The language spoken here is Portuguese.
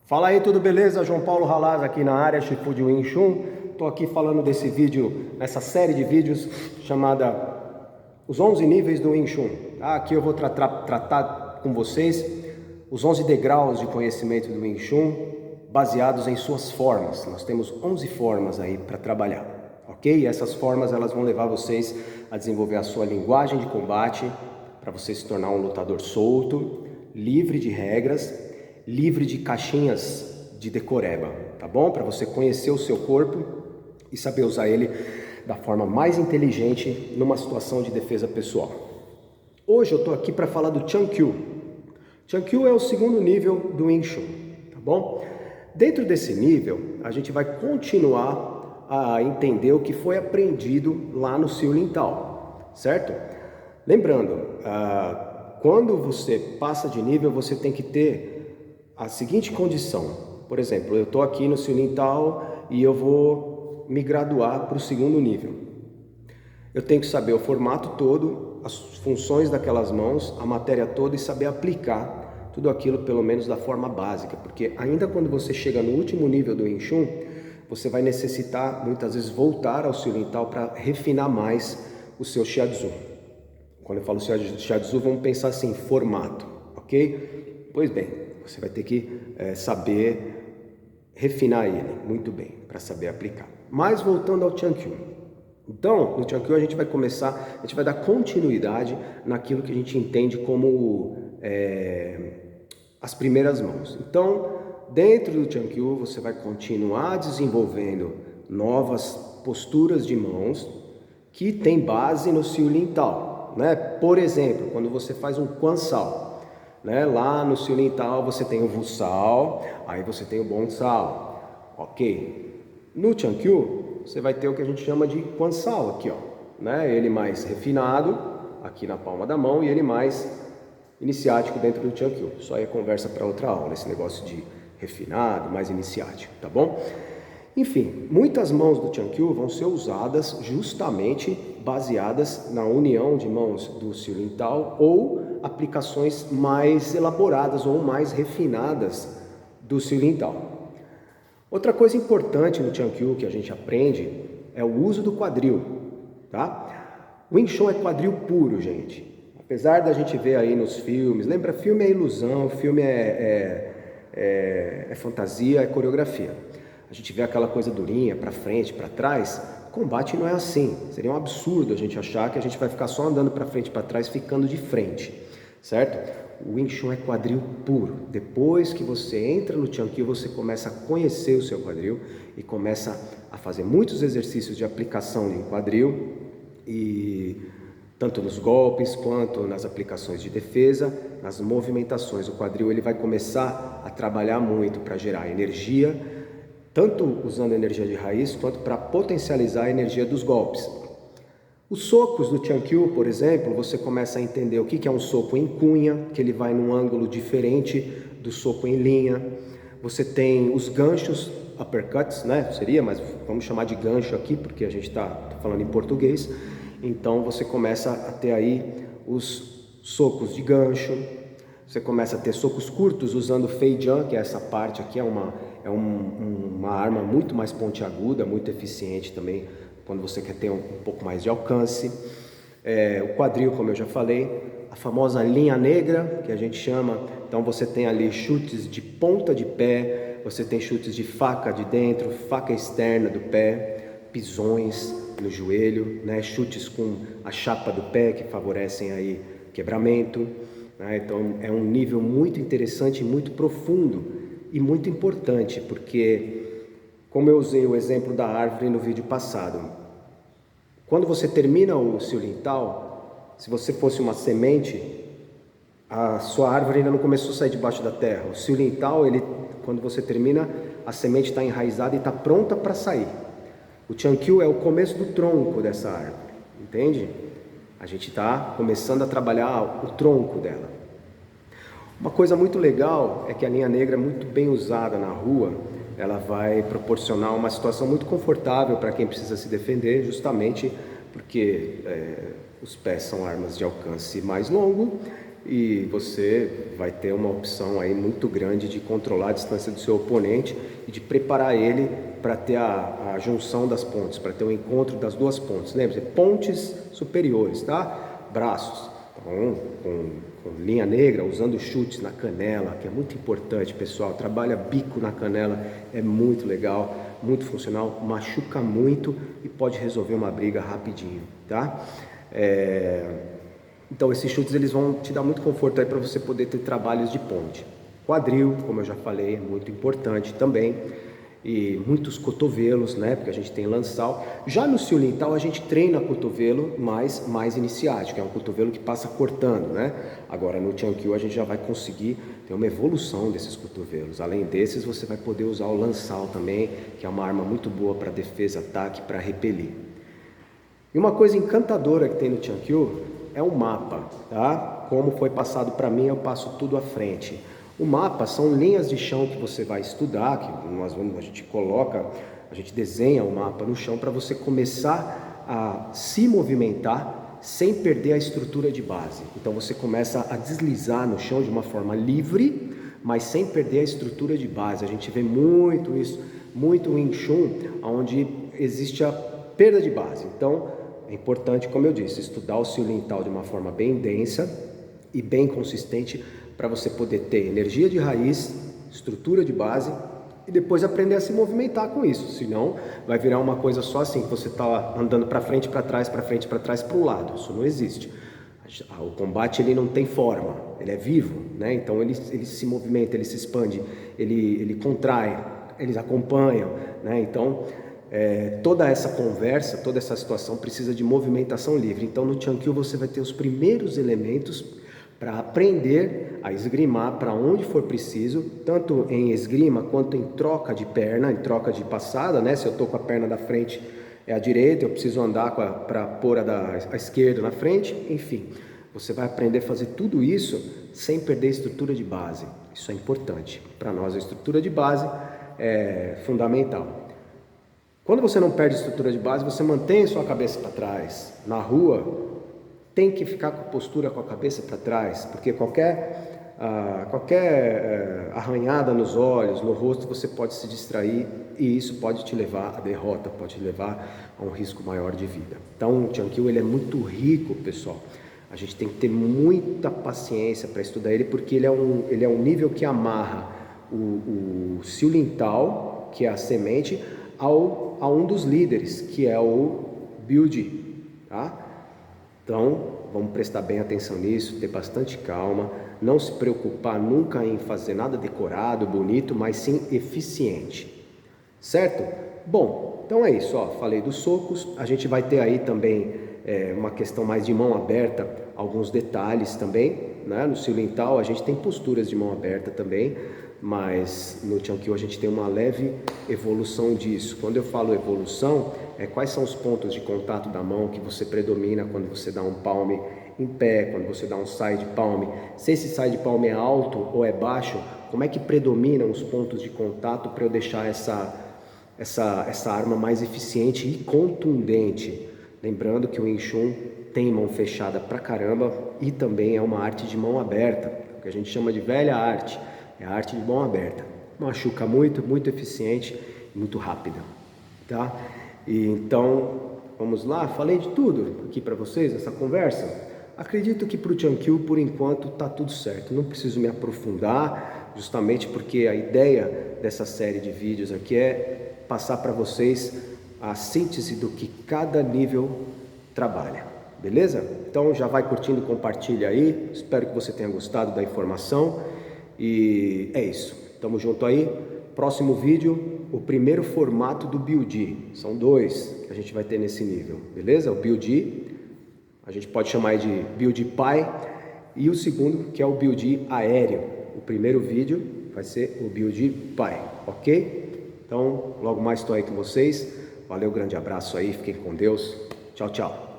Fala aí, tudo beleza? João Paulo Halaz aqui na área, Shifu de Wing Chun. Estou aqui falando desse vídeo, nessa série de vídeos chamada Os 11 Níveis do Wing Chun. Aqui eu vou tratar com vocês os 11 degraus de conhecimento do Wing Chun, baseados em suas formas. Nós temos 11 formas aí para trabalhar, ok? E essas formas elas vão levar vocês a desenvolver a sua linguagem de combate, para você se tornar um lutador solto, livre de regras, livre de caixinhas de decoreba, tá bom? Para você conhecer o seu corpo e saber usar ele da forma mais inteligente numa situação de defesa pessoal. Hoje eu estou aqui para falar do Chun Kyu. Chun Kyu é o segundo nível do Wing Chun, tá bom? Dentro desse nível, a gente vai continuar a entender o que foi aprendido lá no Siu Lin Tao, certo? Lembrando, quando você passa de nível, você tem que ter a seguinte condição. Por exemplo, eu estou aqui no Siu Lin Tao e eu vou me graduar para o segundo nível. Eu tenho que saber o formato todo, as funções daquelas mãos, a matéria toda e saber aplicar tudo aquilo pelo menos da forma básica. Porque ainda quando você chega no último nível do Wing Chun, você vai necessitar muitas vezes voltar ao Siu Lin Tao para refinar mais o seu Shiatsu. Quando eu falo Shiatsu, vamos pensar assim, formato, ok? Pois bem, você vai ter que saber refinar ele muito bem para saber aplicar. Mas voltando ao Chun Kyu. Então, no Chun Kyu a gente vai dar continuidade naquilo que a gente entende como as primeiras mãos. Então, dentro do Chun Kyu você vai continuar desenvolvendo novas posturas de mãos que tem base no Siu Lin Tao. Né? Por exemplo, quando você faz um Quan Sao, né? Lá no Siu Lin Tao você tem o Vu Sao, aí você tem o Bon Sao, ok? No Chun Kyu você vai ter o que a gente chama de Quan Sao aqui, ó, né? Ele mais refinado aqui na palma da mão e ele mais iniciático dentro do Chun Kyu. Só é conversa para outra aula, esse negócio de refinado, mais iniciático, tá bom? Enfim, muitas mãos do Chun Kyu vão ser usadas justamente baseadas na união de mãos do Siu Lin Tao ou aplicações mais elaboradas ou mais refinadas do Siu Lin Tao. Outra coisa importante no Chun Kyu que a gente aprende é o uso do quadril, tá? O Wing Chun é quadril puro, gente. Apesar da gente ver aí nos filmes, lembra, filme é ilusão, filme é fantasia, é coreografia. A gente vê aquela coisa durinha, para frente, para trás. Combate não é assim. Seria um absurdo a gente achar que a gente vai ficar só andando para frente e para trás, ficando de frente, certo? O Wing Chun é quadril puro. Depois que você entra no Chun Kyu, você começa a conhecer o seu quadril e começa a fazer muitos exercícios de aplicação em quadril, e tanto nos golpes quanto nas aplicações de defesa, nas movimentações. O quadril ele vai começar a trabalhar muito para gerar energia, tanto usando a energia de raiz, quanto para potencializar a energia dos golpes. Os socos do Chun Kyu, por exemplo, você começa a entender o que é um soco em cunha, que ele vai num ângulo diferente do soco em linha. Você tem os ganchos, uppercuts, né? Seria, mas vamos chamar de gancho aqui, porque a gente está falando em português. Então você começa a ter aí os socos de gancho. Você começa a ter socos curtos usando Fei Jian, que é essa parte aqui, é uma arma muito mais pontiaguda, muito eficiente também, quando você quer ter um pouco mais de alcance. O quadril, como eu já falei, a famosa linha negra, que a gente chama. Então você tem ali chutes de ponta de pé, você tem chutes de faca de dentro, faca externa do pé, pisões no joelho, né? Chutes com a chapa do pé, que favorecem aí quebramento. Então é um nível muito interessante, muito profundo e muito importante, porque, como eu usei o exemplo da árvore no vídeo passado, quando você termina o Siu Lin Tao, se você fosse uma semente, a sua árvore ainda não começou a sair debaixo da terra. O Siu Lin Tao, quando você termina, a semente está enraizada e está pronta para sair. O Chun Kyu é o começo do tronco dessa árvore, entende? A gente está começando a trabalhar o tronco dela. Uma coisa muito legal é que a linha negra, muito bem usada na rua, ela vai proporcionar uma situação muito confortável para quem precisa se defender, justamente porque os pés são armas de alcance mais longo e você vai ter uma opção aí muito grande de controlar a distância do seu oponente e de preparar ele para ter a junção das pontes, para ter o encontro das duas pontes. Lembre-se, pontes superiores, tá? Braços, então, com linha negra, usando chutes na canela, que é muito importante, pessoal. Trabalha bico na canela, é muito legal, muito funcional, machuca muito e pode resolver uma briga rapidinho, tá? Então esses chutes eles vão te dar muito conforto aí para você poder ter trabalhos de ponte. Quadril, como eu já falei, é muito importante também. E muitos cotovelos, né? Porque a gente tem lançal. Já no Siolintal a gente treina cotovelo mais iniciático, é um cotovelo que passa cortando, né? Agora no Tiankyu a gente já vai conseguir ter uma evolução desses cotovelos. Além desses, você vai poder usar o lançal também, que é uma arma muito boa para defesa, ataque, para repelir. E uma coisa encantadora que tem no Tiankyu é o mapa, tá? Como foi passado para mim, eu passo tudo à frente. O mapa são linhas de chão que você vai estudar, que a gente desenha o mapa no chão para você começar a se movimentar sem perder a estrutura de base. Então você começa a deslizar no chão de uma forma livre, mas sem perder a estrutura de base. A gente vê muito isso, muito no Wing Chun, onde existe a perda de base. Então é importante, como eu disse, estudar o Siolintal de uma forma bem densa e bem consistente para você poder ter energia de raiz, estrutura de base e depois aprender a se movimentar com isso. Senão vai virar uma coisa só assim, que você está andando para frente, para trás, para frente, para trás, para o lado. Isso não existe. O combate ele não tem forma, ele é vivo, né? Então ele se movimenta, ele se expande, ele contrai, eles acompanham, né? Então toda essa conversa, toda essa situação precisa de movimentação livre. Então no Tiankyu você vai ter os primeiros elementos para aprender a esgrimar para onde for preciso, tanto em esgrima quanto em troca de perna, em troca de passada, né? Se eu estou com a perna da frente é a direita, eu preciso andar para pôr a esquerda na frente, enfim. Você vai aprender a fazer tudo isso sem perder a estrutura de base. Isso é importante. Para nós a estrutura de base é fundamental. Quando você não perde a estrutura de base, você mantém a sua cabeça para trás. Na rua, tem que ficar com a postura com a cabeça para trás, porque qualquer arranhada nos olhos, no rosto, você pode se distrair e isso pode te levar à derrota, pode te levar a um risco maior de vida. Então o Tiankyu ele é muito rico, pessoal. A gente tem que ter muita paciência para estudar ele, porque ele é um nível que amarra o Siolintal, que é a semente, a um dos líderes, que é o Byuji, tá? Então, vamos prestar bem atenção nisso, ter bastante calma, não se preocupar nunca em fazer nada decorado, bonito, mas sim eficiente, certo? Bom, então é isso, ó, falei dos socos, a gente vai ter aí também uma questão mais de mão aberta, alguns detalhes também, né? No Siolintal a gente tem posturas de mão aberta também, mas no Tiankyu a gente tem uma leve evolução disso. Quando eu falo evolução, quais são os pontos de contato da mão que você predomina quando você dá um palme em pé, quando você dá um side palm, se esse side palm é alto ou é baixo, como é que predominam os pontos de contato para eu deixar essa arma mais eficiente e contundente. Lembrando que o Wing Chun tem mão fechada pra caramba e também é uma arte de mão aberta, que a gente chama de velha arte. É a arte de mão aberta. Machuca muito, muito eficiente, muito rápida, tá? E então, vamos lá, falei de tudo aqui para vocês nessa conversa. Acredito que para o Tiankyu, por enquanto, tá tudo certo. Não preciso me aprofundar, justamente porque a ideia dessa série de vídeos aqui é passar para vocês a síntese do que cada nível trabalha, beleza? Então já vai curtindo, compartilha aí. Espero que você tenha gostado da informação. E é isso, tamo junto aí. Próximo vídeo, o primeiro formato do Byuji. São 2 que a gente vai ter nesse nível, beleza? O Byuji, a gente pode chamar de Byuji Pai. E o segundo, que é o Byuji aéreo. O primeiro vídeo vai ser o Byuji Pai, ok? Então, logo mais estou aí com vocês. Valeu, grande abraço aí, fiquem com Deus. Tchau, tchau.